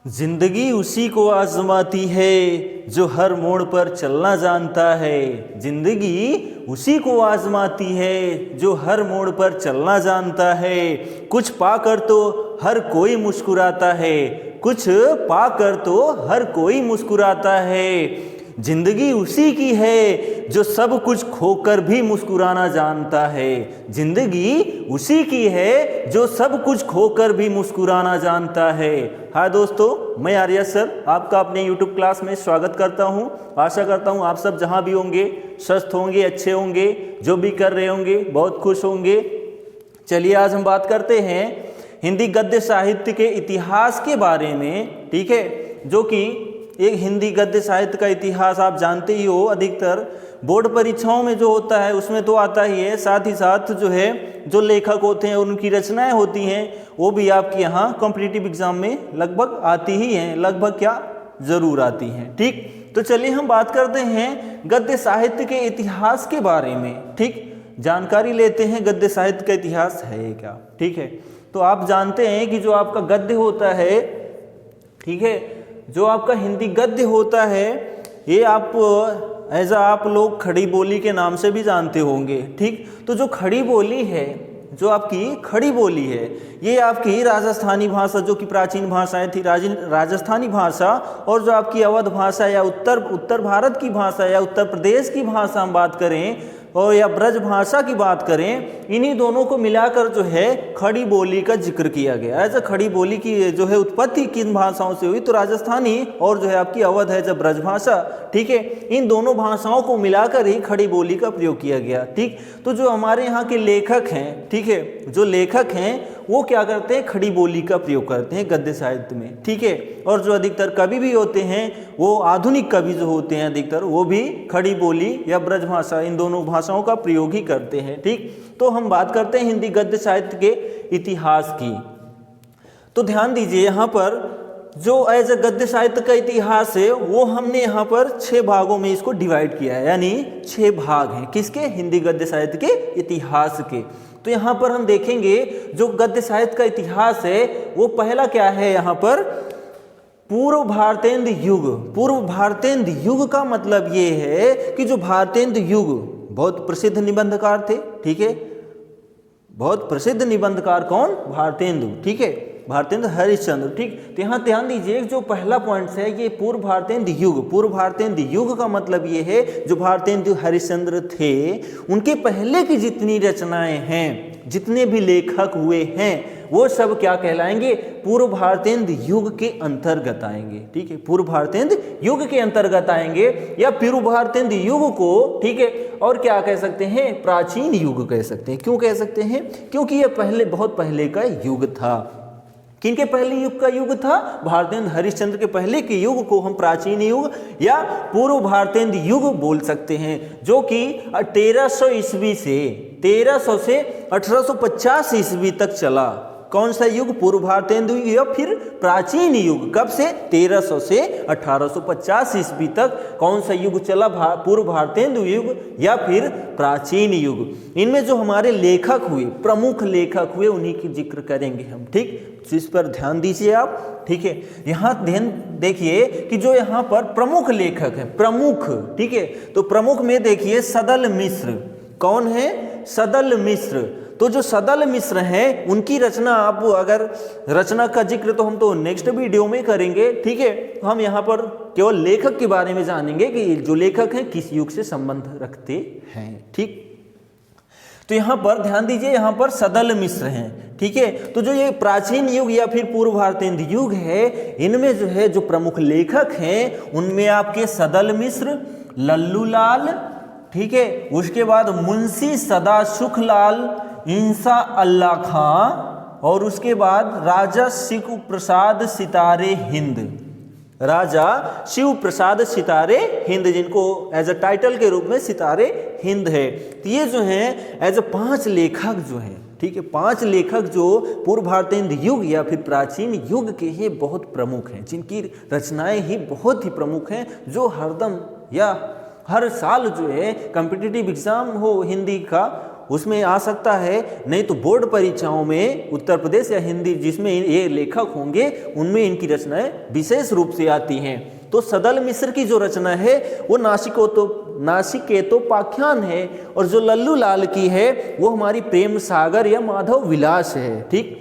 जिंदगी उसी को आजमाती है जो हर मोड़ पर चलना जानता है। जिंदगी उसी को आजमाती है जो हर मोड़ पर चलना जानता है। कुछ पाकर तो हर कोई मुस्कुराता है, कुछ पाकर तो हर कोई मुस्कुराता है। जिंदगी उसी की है जो सब कुछ खोकर भी मुस्कुराना जानता है। जिंदगी उसी की है जो सब कुछ खोकर भी मुस्कुराना जानता है। हाय दोस्तों, मैं आर्या सर आपका अपने YouTube क्लास में स्वागत करता हूं। आशा करता हूं आप सब जहां भी होंगे स्वस्थ होंगे, अच्छे होंगे, जो भी कर रहे होंगे बहुत खुश होंगे। चलिए आज हम बात करते हैं हिंदी गद्य साहित्य के इतिहास के बारे में, ठीक है। जो कि एक हिंदी गद्य साहित्य का इतिहास आप जानते ही हो, अधिकतर बोर्ड परीक्षाओं में जो होता है उसमें तो आता ही है। साथ ही साथ जो है जो लेखक होते हैं उनकी रचनाएं होती हैं वो भी आपके यहाँ कॉम्पिटिटिव एग्जाम में लगभग आती ही हैं, लगभग क्या जरूर आती हैं, ठीक। तो चलिए हम बात करते हैं गद्य साहित्य के इतिहास के बारे में, ठीक। जानकारी लेते हैं गद्य साहित्य का इतिहास है क्या, ठीक है। तो आप जानते हैं कि जो आपका गद्य होता है, ठीक है, जो आपका हिंदी गद्य होता है ये आप आप लोग खड़ी बोली के नाम से भी जानते होंगे, ठीक। तो जो खड़ी बोली है, जो आपकी खड़ी बोली है, ये आपकी राजस्थानी भाषा जो कि प्राचीन भाषाएं थी, राजस्थानी भाषा, और जो आपकी अवध भाषा या उत्तर भारत की भाषा या उत्तर प्रदेश की भाषा हम बात करें और या ब्रज भाषा की बात करें, इन्हीं दोनों को मिलाकर जो है खड़ी बोली का जिक्र किया गया। ऐसा खड़ी बोली की जो है उत्पत्ति किन भाषाओं से हुई, तो राजस्थानी और जो है आपकी अवध है जब ब्रज भाषा, ठीक है, इन दोनों भाषाओं को मिलाकर ही खड़ी बोली का प्रयोग किया गया, ठीक। तो जो हमारे यहाँ के लेखक हैं, ठीक है, जो लेखक हैं वो क्या करते हैं, खड़ी बोली का प्रयोग करते हैं गद्य साहित्य में, ठीक है। और जो अधिकतर कवि भी होते हैं वो आधुनिक कवि जो होते हैं अधिकतर वो भी खड़ी बोली या ब्रज भाषा, इन दोनों भाषाओं का प्रयोग ही करते हैं, ठीक। तो हम बात करते हैं हिंदी गद्य साहित्य के इतिहास की। तो ध्यान दीजिए यहाँ पर जो एज अ गद्य साहित्य का इतिहास है वो हमने यहाँ पर 6 भागों में इसको डिवाइड किया है, यानी 6 भाग हैं किसके, हिंदी गद्य साहित्य के इतिहास के। तो यहाँ पर हम देखेंगे जो गद्य साहित्य का इतिहास है वो पहला क्या है, यहाँ पर पूर्व भारतेंद्र युग। पूर्व भारतेंद्र युग का मतलब ये है कि जो भारतेंद्र युग बहुत प्रसिद्ध निबंधकार थे, ठीक है, बहुत प्रसिद्ध निबंधकार कौन, भारतेंदु, ठीक है, भारतेंद्र हरिश्चंद्र, ठीक। तो यहाँ ध्यान दीजिए जो पहला पॉइंट है ये पूर्व भारतेंद्र युग। पूर्व भारतेंद्र युग का मतलब ये है जो भारतेंद्र हरिश्चंद्र थे उनके पहले की जितनी रचनाएं हैं, जितने भी लेखक हुए हैं वो सब क्या कहलाएंगे, पूर्व भारतेंद्र युग के अंतर्गत आएंगे, ठीक है, पूर्व भारतेंद्र युग के अंतर्गत आएंगे या पूर्व भारतेंद्र युग को, ठीक है, और क्या कह सकते हैं, प्राचीन युग कह सकते हैं। क्यों कह सकते हैं, क्योंकि यह पहले बहुत पहले का युग था। किनके पहले युग का युग था, भारतेंद्र हरिश्चंद्र के पहले के युग को हम प्राचीन युग या पूर्व भारतेंद्र युग बोल सकते हैं, जो कि 1300 ईस्वी से 1300 से 1850 ईस्वी तक चला। कौन सा युग, पूर्व भारतेंद्र युग या फिर प्राचीन युग। कब से, 1300 से 1850 ईस्वी तक कौन सा युग चला, पूर्व भारतेंद्र युग या फिर प्राचीन युग। इनमें जो हमारे लेखक हुए, प्रमुख लेखक हुए, उन्हीं की जिक्र करेंगे हम, ठीक। तो इस पर ध्यान दीजिए आप, ठीक है। यहाँ ध्यान देखिए कि जो यहाँ पर प्रमुख लेखक है, प्रमुख, ठीक है, तो प्रमुख में देखिए सदल मिश्र। कौन है, सदल मिश्र। तो जो सदल मिश्र हैं उनकी रचना, आप अगर रचना का जिक्र तो हम तो नेक्स्ट वीडियो में करेंगे, ठीक है। तो हम यहाँ पर केवल लेखक के बारे में जानेंगे कि जो लेखक हैं किस युग से संबंध रखते हैं, ठीक। तो यहाँ पर ध्यान दीजिए, यहाँ पर सदल मिश्र हैं, ठीक है। तो जो ये प्राचीन युग या फिर पूर्व भारतेंद्र युग है, इनमें जो है जो प्रमुख लेखक हैं उनमें आपके सदल मिश्र, लल्लू लाल, ठीक है, उसके बाद मुंशी सदा सुख लाल, इंसा अल्लाह खां, और उसके बाद राजा शिव प्रसाद सितारे हिंद। राजा शिव प्रसाद सितारे हिंद, जिनको एज अ टाइटल के रूप में सितारे हिंद है। तो ये जो हैं एज अ 5 लेखक जो हैं, ठीक है, 5 लेखक जो पूर्व भारतेंद्र युग या फिर प्राचीन युग के ही बहुत प्रमुख हैं, जिनकी रचनाएं ही बहुत ही प्रमुख हैं, जो हरदम या हर साल जो है कॉम्पिटिटिव एग्जाम हो हिंदी का उसमें आ सकता है, नहीं तो बोर्ड परीक्षाओं में उत्तर प्रदेश या हिंदी जिसमें ये लेखक होंगे उनमें इनकी रचनाएं विशेष रूप से आती हैं। तो सदल मिश्र की जो रचना है वो नासिकेतोपाख्यान है, और जो लल्लू लाल की है वो हमारी प्रेम सागर या माधव विलास है। ठीक,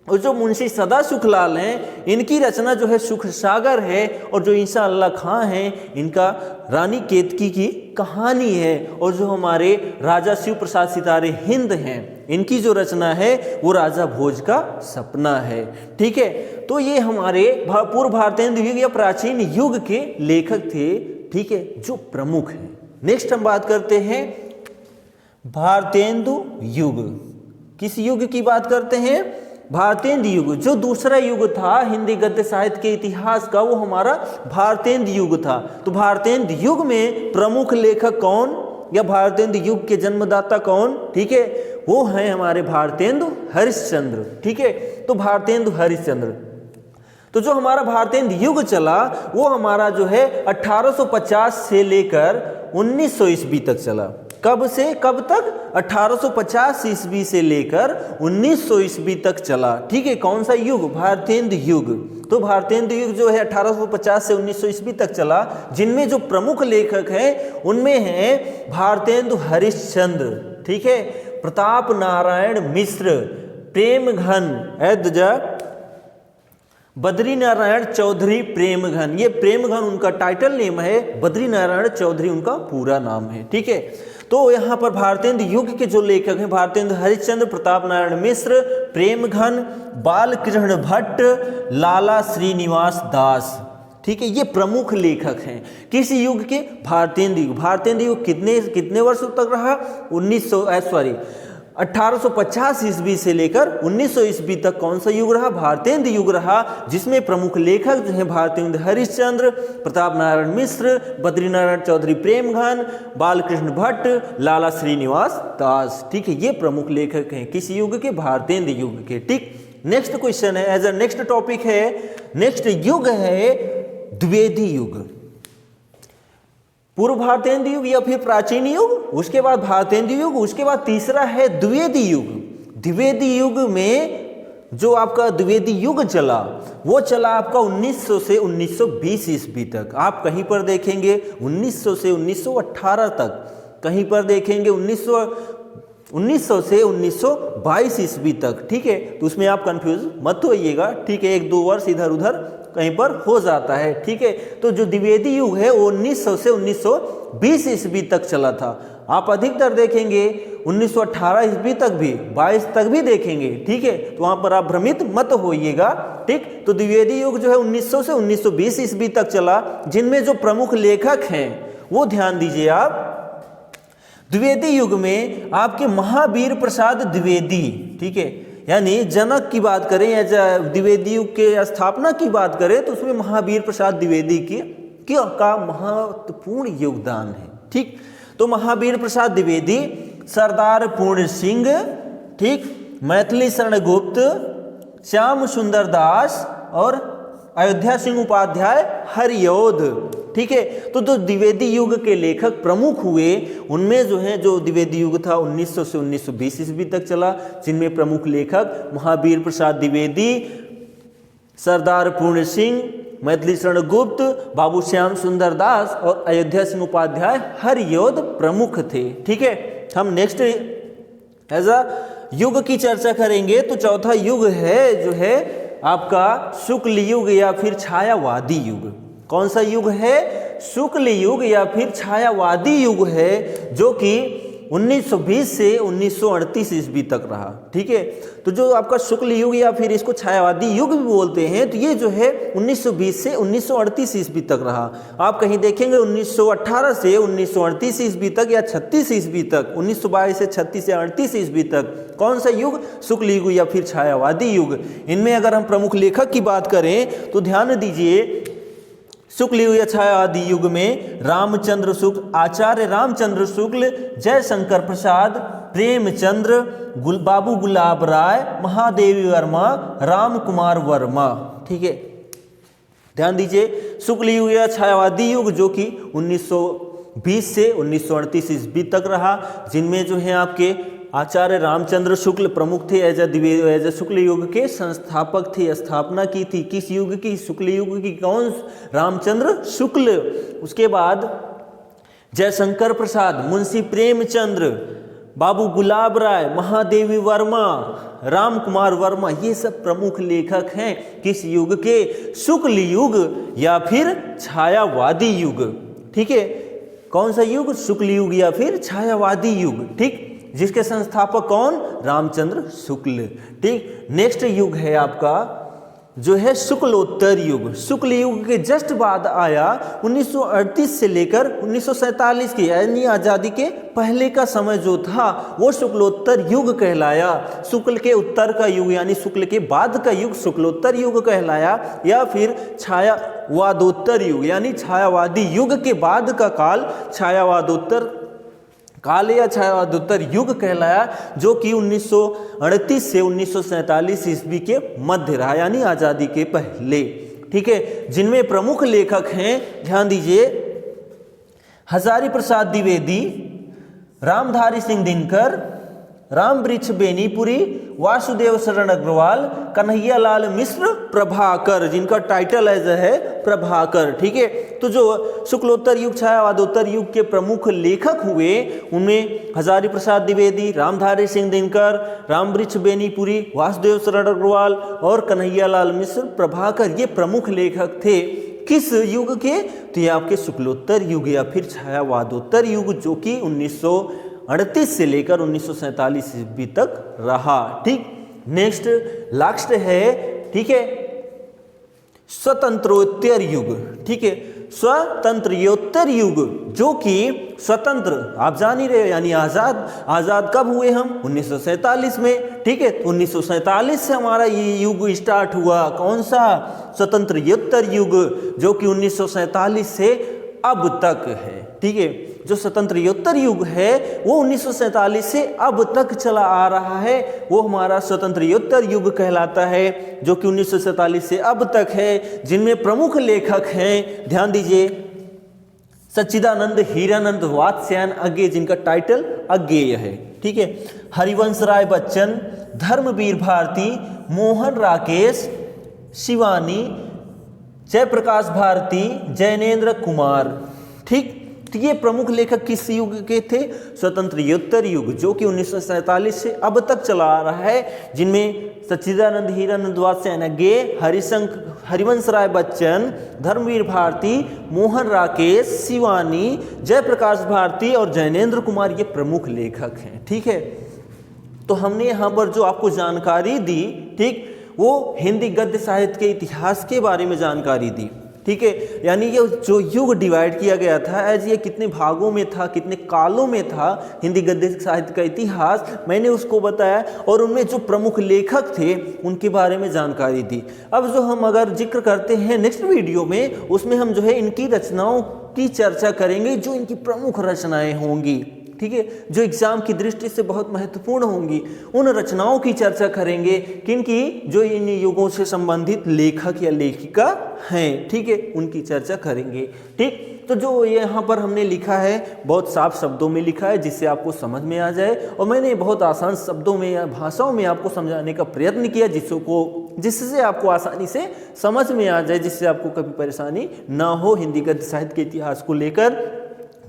और जो मुंशी सदा सुखलाल हैं इनकी रचना जो है सुख सागर है, और जो ईसा अल्लाह खां हैं इनका रानी केतकी की कहानी है, और जो हमारे राजा शिव प्रसाद सितारे हिंद हैं इनकी जो रचना है वो राजा भोज का सपना है। ठीक है, तो ये हमारे पूर्व भारतेंदु युग या प्राचीन युग के लेखक थे। ठीक है, जो प्रमुख हैं। नेक्स्ट हम बात करते हैं भारतेंदु युग। किस युग की बात करते हैं? भारतेंदु युग। जो दूसरा युग था हिंदी गद्य साहित्य के इतिहास का वो हमारा भारतेंदु युग था। तो भारतेंदु युग में प्रमुख लेखक कौन या भारतेंदु युग के जन्मदाता कौन? ठीक है, वो हैं हमारे भारतेंदु हरिश्चंद्र। ठीक है, तो भारतेंदु हरिश्चंद्र। तो जो हमारा भारतेंदु युग चला वो हमारा जो है 1850 से लेकर 1900 ईस्वी तक चला। कब से कब तक? 1850 ईस्वी से लेकर 1900 ईस्वी तक चला। ठीक है, कौन सा युग? भारतेंदु युग। तो भारतेंदु युग जो है 1850 से 1900 ईस्वी तक चला, जिनमें जो प्रमुख लेखक हैं उनमें हैं भारतेंदु हरिश्चंद्र, ठीक है, प्रताप नारायण मिश्र, प्रेमघन बद्री नारायण चौधरी प्रेमघन। ये प्रेमघन उनका टाइटल नेम है, बद्री नारायण चौधरी उनका पूरा नाम है। ठीक है, तो यहाँ पर भारतेंदु युग के जो लेखक हैं भारतेंदु हरिश्चंद्र, प्रताप नारायण मिश्र, प्रेमघन, बालकृष्ण भट्ट, लाला श्रीनिवास दास। ठीक है, ये प्रमुख लेखक हैं किस युग के? भारतेंदु युग। भारतेंदु युग कितने वर्षों तक रहा? 1850 ईस्वी से लेकर 1900 ईस्वी तक कौन सा युग रहा? भारतेंदु युग रहा, जिसमें प्रमुख लेखक जो हैं भारतेंदु हरिश्चंद्र, प्रताप नारायण मिश्र, बद्री नारायण चौधरी प्रेमघन, बालकृष्ण भट्ट, लाला श्रीनिवास दास। ठीक है, ये प्रमुख लेखक हैं किस युग के? भारतेंदु युग के। ठीक, नेक्स्ट क्वेश्चन है, एज अ नेक्स्ट टॉपिक है, नेक्स्ट युग है द्विवेदी युग। पूर्व भारतेंदु युग या फिर प्राचीन युग, उसके बाद भारतेंदु युग, उसके बाद तीसरा है द्विवेदी युग। द्विवेदी युग में जो आपका द्विवेदी युग चला वो चला आपका 1900 से 1920 ईस्वी तक। आप कहीं पर देखेंगे 1900 से 1918 तक, कहीं पर देखेंगे 1900 से 1922 ईस्वी तक। ठीक है, तो उसमें आप कंफ्यूज मत होइएगा। ठीक है, 1-2 वर्ष इधर उधर कहीं पर हो जाता है। ठीक है, तो जो द्विवेदी युग है वो 1900 से 1920 ईस्वी तक चला था। आप अधिकतर देखेंगे 1918 ईस्वी तक भी, 22 तक भी देखेंगे। ठीक है, तो वहां पर आप भ्रमित मत होइएगा। ठीक, तो द्विवेदी युग जो है 1900 से 1920 ईस्वी तक चला, जिनमें जो प्रमुख लेखक हैं वो ध्यान दीजिए आप। द्विवेदी युग में आपके महावीर प्रसाद द्विवेदी, ठीक है, यानी जनक की बात करें या द्विवेदी युग के स्थापना की बात करें तो उसमें महावीर प्रसाद द्विवेदी का महत्वपूर्ण योगदान है। ठीक, तो महावीर प्रसाद द्विवेदी, सरदार पूर्ण सिंह, ठीक, मैथिली शरण गुप्त, श्याम सुंदर दास और अयोध्या सिंह उपाध्याय हरियोध। ठीक है, तो जो द्विवेदी युग के लेखक प्रमुख हुए उनमें जो है जो द्विवेदी युग था 1900 से 1920 ईस्वी तक चला, जिनमें प्रमुख लेखक महावीर प्रसाद द्विवेदी, सरदार पूर्ण सिंह, मैथिली शरण गुप्त, बाबू श्याम सुंदर दास और अयोध्या सिंह उपाध्याय हरियोध प्रमुख थे। ठीक है, हम नेक्स्ट एज अ युग की चर्चा करेंगे। तो चौथा युग है जो है आपका शुक्ल युग या फिर छायावादी युग। कौन सा युग है? शुक्ल युग या फिर छायावादी युग है, जो कि 1920 से 1938 ईस्वी तक रहा। ठीक है, तो जो आपका शुक्ल युग या फिर इसको छायावादी युग भी बोलते हैं, तो ये जो है 1920 से 1938 ईस्वी तक रहा। आप कहीं देखेंगे 1918 से 1938 ईस्वी तक या 36 ईस्वी तक, 1922 से 36 से 38 ईस्वी तक कौन सा युग? शुक्ल युग या फिर छायावादी युग। इनमें अगर हम प्रमुख लेखक की बात करें तो ध्यान दीजिए, शुक्ल युग या छायावादी युग में रामचंद्र शुक्ल, आचार्य रामचंद्र शुक्ल, जयशंकर प्रसाद, प्रेमचंद्र, बाबू गुलाब राय, महादेवी वर्मा, राम कुमार वर्मा। ठीक है, ध्यान दीजिए, शुक्ल युग या छायावादी युग जो कि 1920 से 1938 ईस्वी तक रहा, जिनमें जो है आपके आचार्य रामचंद्र शुक्ल प्रमुख थे, एज अ शुक्ल युग के संस्थापक थे, स्थापना की थी। किस युग की? शुक्ल युग की। कौन? रामचंद्र शुक्ल। उसके बाद जयशंकर प्रसाद, मुंशी प्रेमचंद्र, बाबू गुलाब राय, महादेवी वर्मा, राम कुमार वर्मा, ये सब प्रमुख लेखक हैं। किस युग के? शुक्ल युग या फिर छायावादी युग। ठीक है, कौन सा युग? शुक्ल युग या फिर छायावादी युग। ठीक, जिसके संस्थापक कौन? रामचंद्र शुक्ल। ठीक, नेक्स्ट युग है आपका जो है शुक्लोत्तर युग। शुक्ल युग के जस्ट बाद आया 1938 से लेकर 1947 की, यानी आज़ादी के पहले का समय जो था वो शुक्लोत्तर युग कहलाया। शुक्ल के उत्तर का युग यानी शुक्ल के बाद का युग शुक्लोत्तर युग कहलाया, या फिर छायावादोत्तर युग यानी छायावादी युग के बाद का काल छायावादोत्तर काल या छायावादोत्तर युग कहलाया, जो कि 1938 से 1947 ईस्वी के मध्य रहा, यानी आज़ादी के पहले। ठीक है, जिनमें प्रमुख लेखक हैं, ध्यान दीजिए, हजारी प्रसाद द्विवेदी, रामधारी सिंह दिनकर, राम वृक्ष बेनीपुरी, वासुदेव शरण अग्रवाल, कन्हैया लाल मिश्र, प्रभाकर, जिनका टाइटल एज है प्रभाकर। ठीक है, तो जो शुक्लोत्तर युग छायावादोत्तर युग के प्रमुख लेखक हुए उनमें हजारी प्रसाद द्विवेदी, रामधारी सिंह दिनकर, राम वृक्ष बेनीपुरी, वासुदेव शरण अग्रवाल और कन्हैया लाल मिश्र, प्रभाकर, ये प्रमुख लेखक थे। किस युग के? तो ये आपके शुक्लोत्तर युग या फिर छायावादोत्तर युग, जो कि 1938 से लेकर 1947 ईस्वी तक रहा। ठीक, नेक्स्ट लास्ट है, ठीक है, स्वतंत्रोत्तर युग। ठीक है, स्वतंत्रोत्तर युग, जो कि स्वतंत्र आप जान ही रहे हो यानी आजाद कब हुए हम? 1947 में। ठीक है, तो 1947 से हमारा ये युग स्टार्ट हुआ। कौन सा? स्वतंत्रोत्तर युग, जो कि 1947 से अब तक है। ठीक है, जो स्वतंत्रोत्तर युग है वो 1947 से अब तक चला आ रहा है, वो हमारा स्वतंत्रोत्तर युग कहलाता है, जो कि 1947 से अब तक है। जिनमें प्रमुख लेखक हैं, ध्यान दीजिए, सच्चिदानंद हीरानंद वात्स्यायन अज्ञेय, जिनका टाइटल अज्ञेय है। ठीक है, हरिवंश राय बच्चन, धर्मवीर भारती, मोहन राकेश, शिवानी, जयप्रकाश भारती, जैनेन्द्र कुमार। ठीक, तो ये प्रमुख लेखक किस युग के थे? स्वतंत्रोत्तर युग, जो कि 1947 से अब तक चला आ रहा है। जिनमें सच्चिदानंद हीरानंद वात्स्यायन अज्ञेय, हरिवंश राय बच्चन, धर्मवीर भारती, मोहन राकेश, शिवानी, जयप्रकाश भारती और जैनेन्द्र कुमार ये प्रमुख लेखक हैं। ठीक है, तो हमने यहाँ पर जो आपको जानकारी दी, ठीक, वो हिंदी गद्य साहित्य के इतिहास के बारे में जानकारी दी। ठीक है, यानी ये जो युग डिवाइड किया गया था, एज ये कितने भागों में था, कितने कालों में था हिंदी गद्य साहित्य का इतिहास, मैंने उसको बताया और उनमें जो प्रमुख लेखक थे उनके बारे में जानकारी दी। अब जो हम अगर जिक्र करते हैं नेक्स्ट वीडियो में, उसमें हम जो है इनकी रचनाओं की चर्चा करेंगे, जो इनकी प्रमुख रचनाएं होंगी। ठीक है, जो एग्जाम की दृष्टि से बहुत महत्वपूर्ण होंगी, उन रचनाओं की चर्चा करेंगे, किनकी? जो इन युगों से संबंधित लेखक या लेखिका हैं। ठीक है, उनकी चर्चा करेंगे। ठीक, तो जो यहाँ पर हमने लिखा है बहुत साफ शब्दों में लिखा है, जिससे आपको समझ में आ जाए, और मैंने बहुत आसान शब्दों में या भाषाओं में आपको समझाने का प्रयत्न किया, जिससे आपको आसानी से समझ में आ जाए, जिससे आपको कभी परेशानी ना हो हिंदी गद्य साहित्य के इतिहास को लेकर।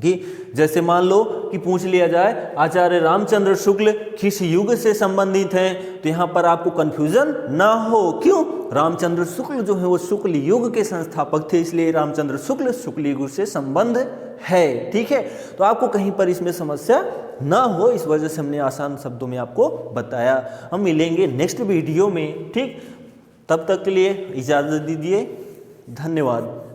कि जैसे मान लो कि पूछ लिया जाए आचार्य रामचंद्र शुक्ल किस युग से संबंधित हैं, तो यहाँ पर आपको कंफ्यूजन ना हो। क्यों? रामचंद्र शुक्ल जो है वो शुक्ल युग के संस्थापक थे, इसलिए रामचंद्र शुक्ल युग से संबंध है। ठीक है, तो आपको कहीं पर इसमें समस्या ना हो, इस वजह से हमने आसान शब्दों में आपको बताया। हम मिलेंगे नेक्स्ट वीडियो में। ठीक, तब तक के लिए इजाज़त दीजिए, धन्यवाद।